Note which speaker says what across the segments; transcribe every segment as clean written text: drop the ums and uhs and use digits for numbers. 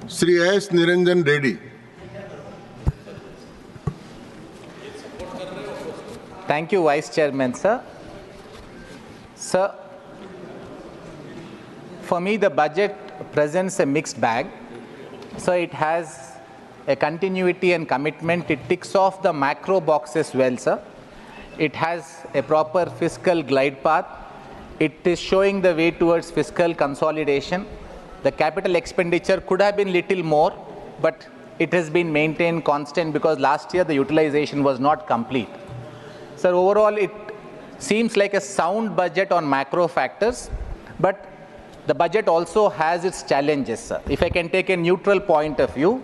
Speaker 1: Sri S. Niranjan Reddy.
Speaker 2: Thank you, Vice Chairman, sir. Sir, for me, the budget presents a mixed bag. So it has a continuity and commitment. It ticks off the macro boxes well, sir. It has a proper fiscal glide path. It is showing the way towards fiscal consolidation. The capital expenditure could have been little more, but it has been maintained constant because last year the utilization was not complete. So overall, it seems like a sound budget on macro factors, but the budget also has its challenges, sir. If I can take a neutral point of view,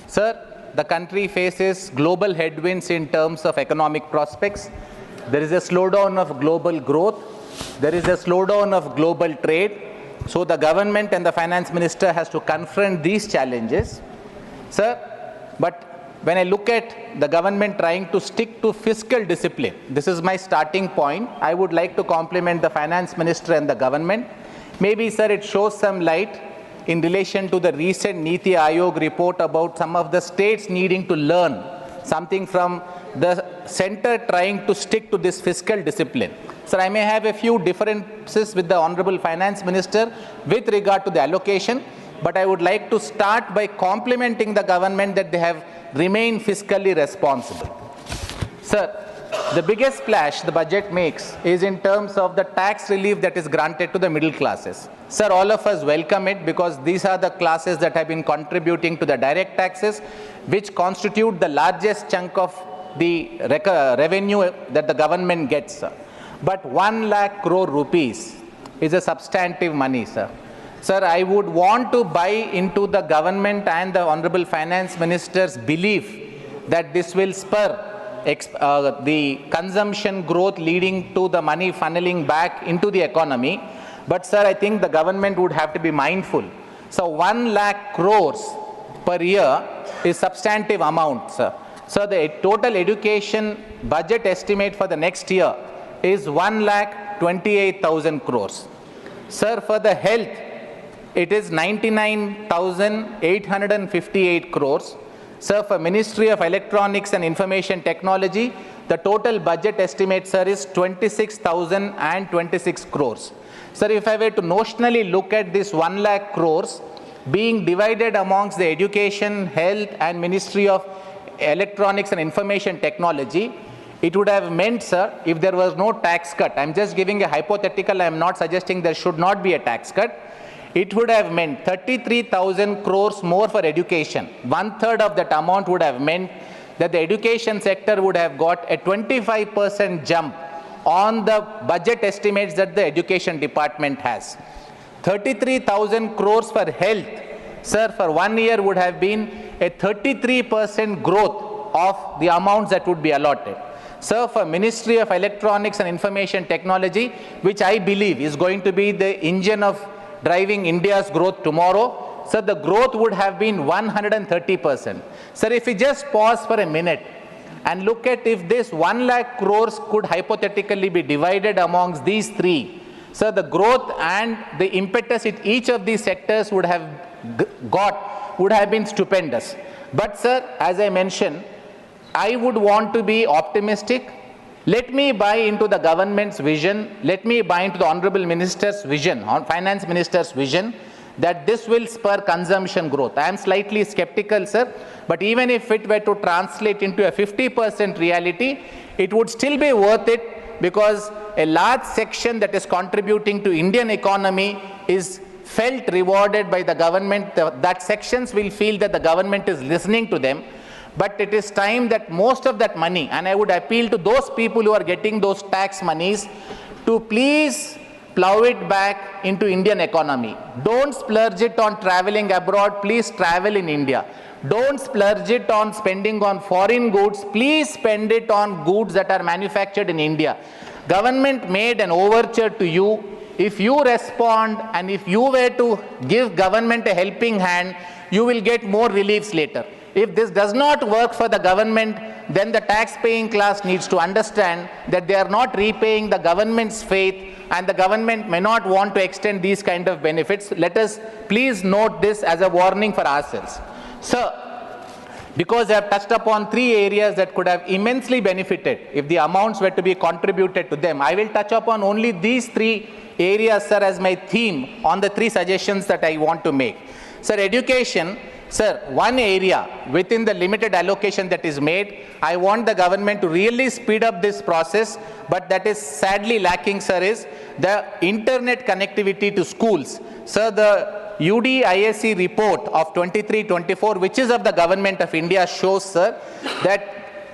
Speaker 2: sir, the country faces global headwinds in terms of economic prospects. There is a slowdown of global growth. There is a slowdown of global trade. So the government and the finance minister has to confront these challenges, sir. But when I look at the government trying to stick to fiscal discipline, this is my starting point. I would like to compliment the finance minister and the government. Maybe, sir, it shows some light in relation to the recent Niti Aayog report about some of the states needing to learn something from the center trying to stick to this fiscal discipline. Sir, I may have a few differences with the Honorable Finance Minister with regard to the allocation, but I would like to start by complimenting the government that they have remained fiscally responsible. Sir, the biggest splash the budget makes is in terms of the tax relief that is granted to the middle classes. Sir, all of us welcome it because these are the classes that have been contributing to the direct taxes, which constitute the largest chunk of the revenue that the government gets, sir. But 1 lakh crore rupees is a substantive money, sir. Sir, I would want to buy into the government and the Honorable Finance Minister's belief that this will spur the consumption growth leading to the money funneling back into the economy. But, sir, I think the government would have to be mindful. So 1 lakh crores per year is substantive amount, sir. So the total education budget estimate for the next year is 1,28,000 crores. Sir, for the health, it is 99,858 crores. Sir, for Ministry of Electronics and Information Technology, the total budget estimate, sir, is 26,026 crores. Sir, if I were to notionally look at this 1 lakh crores being divided amongst the Education, Health and Ministry of Electronics and Information Technology, it would have meant, sir, if there was no tax cut, I'm just giving a hypothetical, I'm not suggesting there should not be a tax cut, it would have meant 33,000 crores more for education. 1/3 of that amount would have meant that the education sector would have got a 25% jump on the budget estimates that the education department has. 33,000 crores for health, sir, for 1 year would have been a 33% growth of the amounts that would be allotted. Sir, for Ministry of Electronics and Information Technology, which I believe is going to be the engine of driving India's growth tomorrow, sir, the growth would have been 130%. Sir, if we just pause for a minute and look at if this 1 lakh crores could hypothetically be divided amongst these three, sir, the growth and the impetus each of these sectors would have would have been stupendous. But, sir, as I mentioned, I would want to be optimistic. Let me buy into the government's vision. Let me buy into the Honorable Minister's vision, Finance Minister's vision, that this will spur consumption growth. I am slightly skeptical, sir, but even if it were to translate into a 50% reality, it would still be worth it because a large section that is contributing to Indian economy is felt rewarded by the government. That sections will feel that the government is listening to them. But it is time that most of that money, and I would appeal to those people who are getting those tax monies to please plow it back into Indian economy. Don't splurge it on traveling abroad, please travel in India. Don't splurge it on spending on foreign goods, please spend it on goods that are manufactured in India. Government made an overture to you. If you respond and if you were to give government a helping hand, you will get more reliefs later. If this does not work for the government, then the tax-paying class needs to understand that they are not repaying the government's faith, and the government may not want to extend these kind of benefits. Let us please note this as a warning for ourselves. Sir, because I have touched upon 3 areas that could have immensely benefited if the amounts were to be contributed to them, I will touch upon only these 3 areas, sir, as my theme on the 3 suggestions that I want to make. Sir, education. Sir, one area within the limited allocation that is made, I want the government to really speed up this process, but that is sadly lacking, sir, is the internet connectivity to schools. Sir, the UDISC report of 23-24, which is of the government of India, shows, sir, that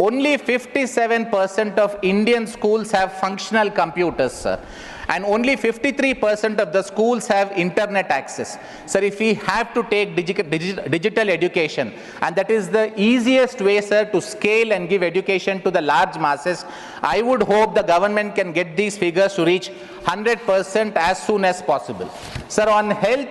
Speaker 2: only 57% of Indian schools have functional computers, sir. And only 53% of the schools have internet access. Sir, if we have to take digital education, and that is the easiest way, sir, to scale and give education to the large masses, I would hope the government can get these figures to reach 100% as soon as possible. Sir, on health,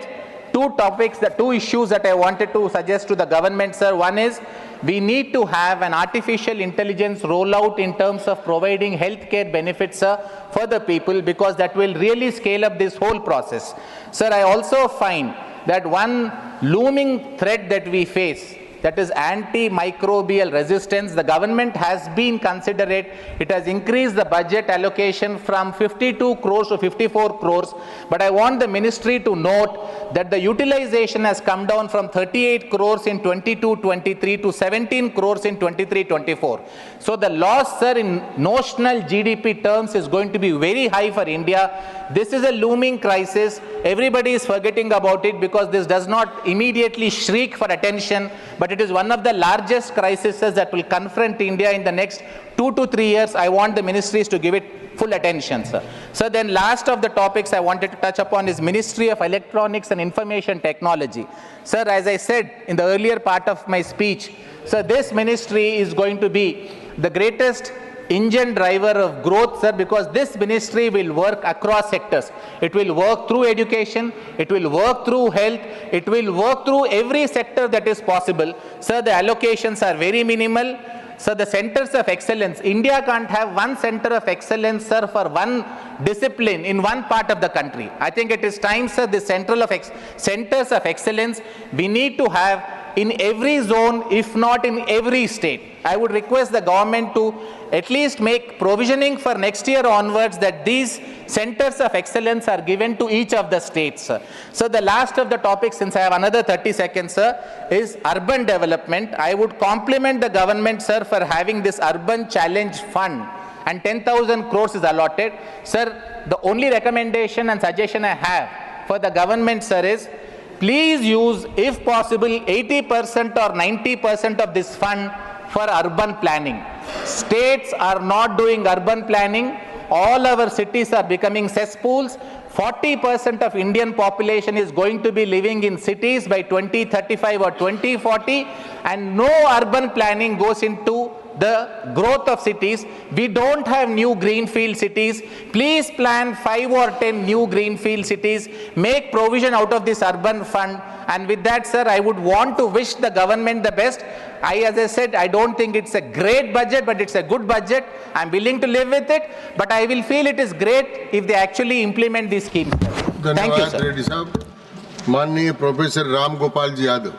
Speaker 2: 2 topics, the 2 issues that I wanted to suggest to the government, sir. One is we need to have an artificial intelligence rollout in terms of providing healthcare benefits, sir, for the people, because that will really scale up this whole process. Sir, I also find that one looming threat that we face, that is antimicrobial resistance. The government has been considerate. It has increased the budget allocation from 52 crores to 54 crores. But I want the ministry to note that the utilization has come down from 38 crores in 22-23 to 17 crores in 23-24. So the loss, sir, in notional GDP terms is going to be very high for India. This is a looming crisis. Everybody is forgetting about it because this does not immediately shriek for attention, but it is one of the largest crises that will confront India in the next 2 to 3 years. I want the ministries to give it full attention, sir. So then last of the topics I wanted to touch upon is Ministry of Electronics and Information Technology. Sir, as I said in the earlier part of my speech, sir, this ministry is going to be the greatest engine driver of growth, sir, because this ministry will work across sectors. It will work through education, it will work through health, it will work through every sector that is possible. Sir, the allocations are very minimal. So the centers of excellence, India can't have one center of excellence, sir, for one discipline in one part of the country. I think it is time, sir, the centers of excellence we need to have in every zone, if not in every state. I would request the government to at least make provisioning for next year onwards that these centers of excellence are given to each of the states, sir. So the last of the topics, since I have another 30 seconds, sir, is urban development. I would compliment the government, sir, for having this urban challenge fund, and 10,000 crores is allotted. Sir, the only recommendation and suggestion I have for the government, sir, is please use, if possible, 80% or 90% of this fund for urban planning. States are not doing urban planning. All our cities are becoming cesspools. 40% of Indian population is going to be living in cities by 2035 or 2040, and no urban planning goes into the growth of cities. We don't have new greenfield cities. Please plan 5 or 10 new greenfield cities. Make provision out of this urban fund. And with that, sir, I would want to wish the government the best. As I said, I don't think it's a great budget, but it's a good budget. I'm willing to live with it, but I will feel it is great if they actually implement these schemes. Thank you, sir.
Speaker 1: Reddy साहब, माननीय professor Ram Gopal ji Yadav.